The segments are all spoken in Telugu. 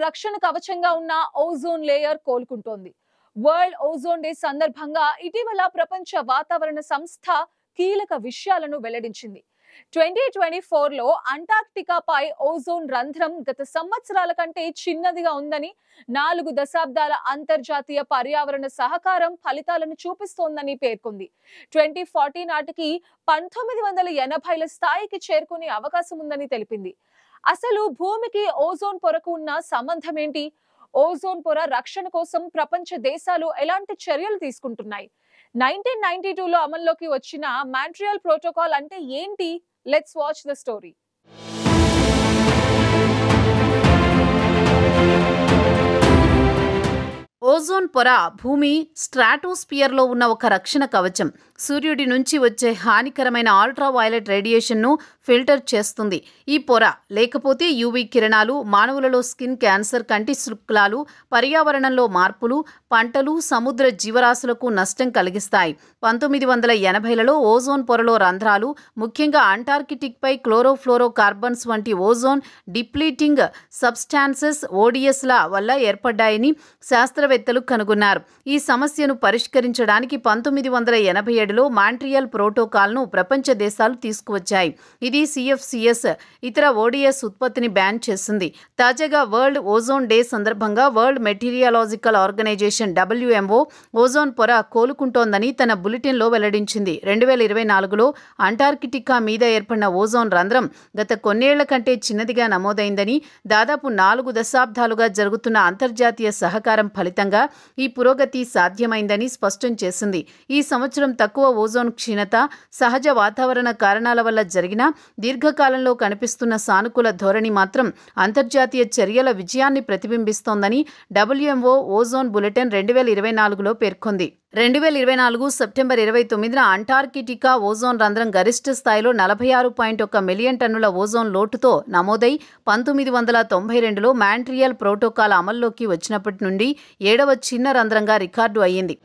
రక్షణ కవచంగా ఉన్న ఓజోన్ లేయర్ కోలుకుంటోంది. వరల్డ్ ఓజోన్ డే సందర్భంగా ఇటీవల ప్రపంచ వాతావరణ సంస్థ కీలక విషయాలను వెల్లడించింది. 2024లో అంటార్క్టికాపై ఓజోన్ రంధ్రం గత సంవత్సరాల కంటే చిన్నదిగా ఉందని, 4 దశాబ్దాల అంతర్జాతీయ పర్యావరణ సహకారం ఫలితాలను చూపిస్తోందని పేర్కొంది. 2040 నాటికి 1980ల స్థాయికి చేరుకునే అవకాశం ఉందని తెలిపింది. అసలు భూమికి ఓజోన్ పొరకు ఉన్న సంబంధం ఏంటి? ఓజోన్ పొర రక్షణ కోసం ప్రపంచ దేశాలు ఎలాంటి చర్యలు తీసుకుంటున్నాయి? 1992లో అమల్లోకి వచ్చిన మాంట్రియల్ ప్రోటోకాల్ అంటే ఏంటి? Let's watch the story. Ozone పొర భూమి స్ట్రాటోస్పియర్లో ఉన్న ఒక రక్షణ కవచం. సూర్యుడి నుంచి వచ్చే హానికరమైన అల్ట్రావైలెట్ రేడియేషన్ను ఫిల్టర్ చేస్తుంది. ఈ పొర లేకపోతే యూవీ కిరణాలు మానవులలో స్కిన్ క్యాన్సర్, కంటి శుక్లాలు, పర్యావరణంలో మార్పులు, పంటలు, సముద్ర జీవరాశులకు నష్టం కలిగిస్తాయి. 1980లలో ఓజోన్ పొరలో రంధ్రాలు, ముఖ్యంగా అంటార్కిటిక్పై క్లోరోఫ్లోరో కార్బన్స్ వంటి ఓజోన్ డిప్లీటింగ్ సబ్స్టాన్సెస్ ఓడిఎస్ల వల్ల ఏర్పడ్డాయని శాస్త్రవేత్తలు కనుగొన్నారు. ఈ సమస్యను పరిష్కరించడానికి 1987లో మాంట్రియల్ ప్రోటోకాల్ను ప్రపంచ దేశాలు తీసుకువచ్చాయి. ఇది సిఎఫ్సిఎస్ ఇతర ఓడిఎస్ ఉత్పత్తిని బ్యాన్ చేసింది. తాజాగా వరల్డ్ ఓజోన్ డే సందర్భంగా world meteorological organization WMO ozone పొర కోలుకుంటోందని తన బులెటిన్లో వెల్లడించింది. 2024లో అంటార్కిటికా మీద ఏర్పడిన ఓజోన్ రంధ్రం గత కొన్నేళ్ల కంటే చిన్నదిగా నమోదైందని, దాదాపు 4 దశాబ్దాలుగా జరుగుతున్న అంతర్జాతీయ సహకారం ఫలితంగా ఈ పురోగతి సాధ్యమైందని స్పష్టం చేసింది. ఈ సంవత్సరం తక్కువ ఓజోన్ క్షీణత సహజ వాతావరణ కారణాల వల్ల జరిగిన దీర్ఘకాలంలో కనిపిస్తున్న సానుకూల ధోరణి మాత్రం అంతర్జాతీయ చర్యల విజయాన్ని ప్రతిబింబిస్తోందని WMO ఓజోన్ బులెటిన్ 2024లో పేర్కొంది. 2024 సెప్టెంబర్ 29న అంటార్కిటికా ఓజోన్ రంధ్రం గరిష్ట స్థాయిలో 46.1 మిలియన్ టన్నుల ఓజోన్ లోటుతో నమోదై 1992లో మాంట్రియల్ ప్రోటోకాల్ అమల్లోకి వచ్చినప్పటి నుండి 7వ చిన్న రంధ్రంగా రికార్డు అయ్యింది.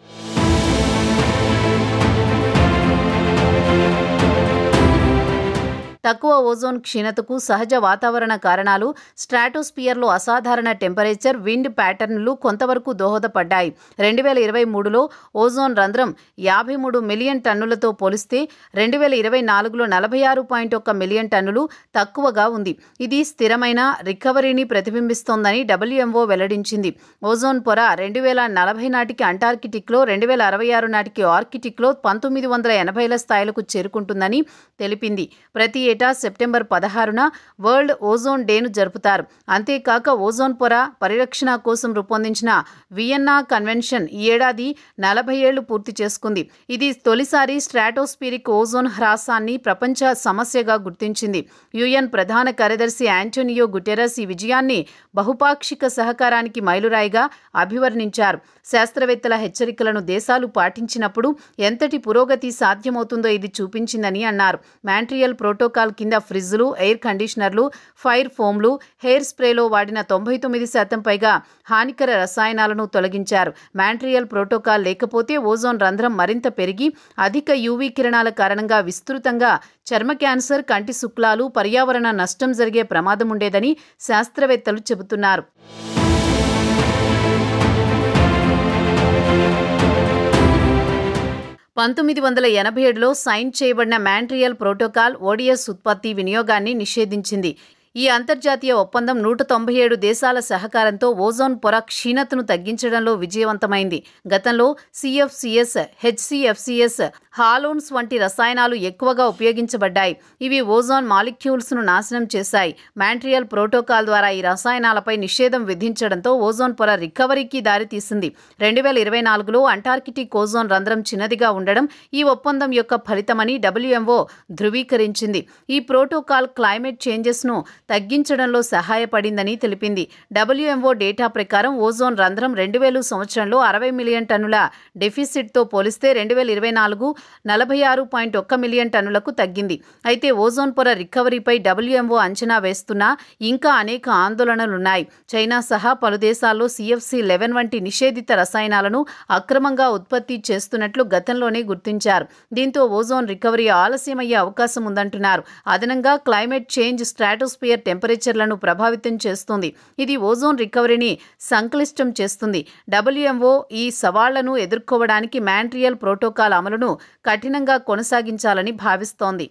తక్కువ ఓజోన్ క్షీణతకు సహజ వాతావరణ కారణాలు, స్ట్రాటోస్పియర్లో అసాధారణ టెంపరేచర్, విండ్ ప్యాటర్న్లు కొంతవరకు దోహదపడ్డాయి. 2023లో ఓజోన్ రంధ్రం 53 మిలియన్ టన్నులతో పోలిస్తే 2024లో 46.1 మిలియన్ టన్నులు తక్కువగా ఉంది. ఇది స్థిరమైన రికవరీని ప్రతిబింబిస్తోందని WMO వెల్లడించింది. ఓజోన్ పొర 2040 నాటికి అంటార్కిటిక్లో, 2066 నాటికి ఆర్కిటిక్లో 1980ల స్థాయిలకు చేరుకుంటుందని తెలిపింది. ప్రతి ఏటా సెప్టెంబర్ 16న వరల్డ్ ఓజోన్ డేను జరుపుతారు. అంతేకాక ఓజోన్ పొర పరిరక్షణ కోసం రూపొందించిన వియన్నా కన్వెన్షన్ ఈ ఏడాది 40 ఏళ్లు పూర్తి చేసుకుంది. ఇది తొలిసారి స్ట్రాటోస్పిరిక్ ఓజోన్ హ్రాసాన్ని ప్రపంచ సమస్యగా గుర్తించింది. UN ప్రధాన కార్యదర్శి ఆంటోనియో గుటెరస్ ఈ విజయాన్ని బహుపాక్షిక సహకారానికి మైలురాయిగా అభివర్ణించారు. శాస్త్రవేత్తల హెచ్చరికలను దేశాలు పాటించినప్పుడు ఎంతటి పురోగతి సాధ్యమవుతుందో ఇది చూపించిందని అన్నారు. మాంట్రియల్ ప్రోటోకాల్ కింద ఫ్రిజ్లు, ఎయిర్ కండిషనర్లు, ఫైర్ ఫోమ్లు, హెయిర్ స్ప్రేలో వాడిన 99% పైగా హానికర రసాయనాలను తొలగించారు. మాంట్రియల్ ప్రోటోకాల్ లేకపోతే ఓజోన్ రంధ్రం మరింత పెరిగి అధిక యూవీ కిరణాల కారణంగా విస్తృతంగా చర్మ క్యాన్సర్, కంటి శుక్లాలు, పర్యావరణ నష్టం జరిగే ప్రమాదం ఉండేదని శాస్త్రవేత్తలు చెబుతున్నారు. 1987లో సైన్ చేయబడిన మాంట్రియల్ ప్రోటోకాల్ ఓడిఎస్ ఉత్పత్తి వినియోగాన్ని నిషేధించింది. ఈ అంతర్జాతీయ ఒప్పందం 197 దేశాల సహకారంతో ఓజోన్ పొర క్షీణతను తగ్గించడంలో విజయవంతమైంది. గతంలో సిఎఫ్సిఎస్, HCFCs, హాలోన్స్ వంటి రసాయనాలు ఎక్కువగా ఉపయోగించబడ్డాయి. ఇవి ఓజోన్ మాలిక్యూల్స్ను నాశనం చేశాయి. మాంట్రియల్ ప్రోటోకాల్ ద్వారా ఈ రసాయనాలపై నిషేధం విధించడంతో ఓజోన్ పొర రికవరీకి దారితీసింది. 2024లో అంటార్కిటిక్ ఓజోన్ రంధ్రం చిన్నదిగా ఉండడం ఈ ఒప్పందం యొక్క ఫలితమని WMO ధృవీకరించింది. ఈ ప్రోటోకాల్ క్లైమేట్ చేంజెస్ను తగ్గించడంలో సహాయపడిందని తెలిపింది. WMO డేటా ప్రకారం ఓజోన్ రంధ్రం 2000 సంవత్సరంలో 60 మిలియన్ టన్నుల డెఫిసిట్తో పోలిస్తే 2024 46.1 మిలియన్ టన్నులకు తగ్గింది. అయితే ఓజోన్ పొర రికవరీపై WMO అంచనా వేస్తున్నా ఇంకా అనేక ఆందోళనలున్నాయి. చైనా సహా పలు దేశాల్లో CFC-11 వంటి నిషేధిత రసాయనాలను అక్రమంగా ఉత్పత్తి చేస్తున్నట్లు గతంలోనే గుర్తించారు. దీంతో ఓజోన్ రికవరీ ఆలస్యమయ్యే అవకాశం ఉందంటున్నారు. అదనంగా క్లైమేట్ చేంజ్, స్ట్రాటోస్పియర్ అట్మాస్ఫియర్ టెంపరేచర్లను ప్రభావితం చేస్తుంది. ఇది ఓజోన్ రికవరీని సంక్లిష్టం చేస్తుంది. WMO ఈ సవాళ్లను ఎదుర్కోవడానికి మాంట్రియల్ ప్రోటోకాల్ అమలును కఠినంగా కొనసాగించాలని భావిస్తోంది.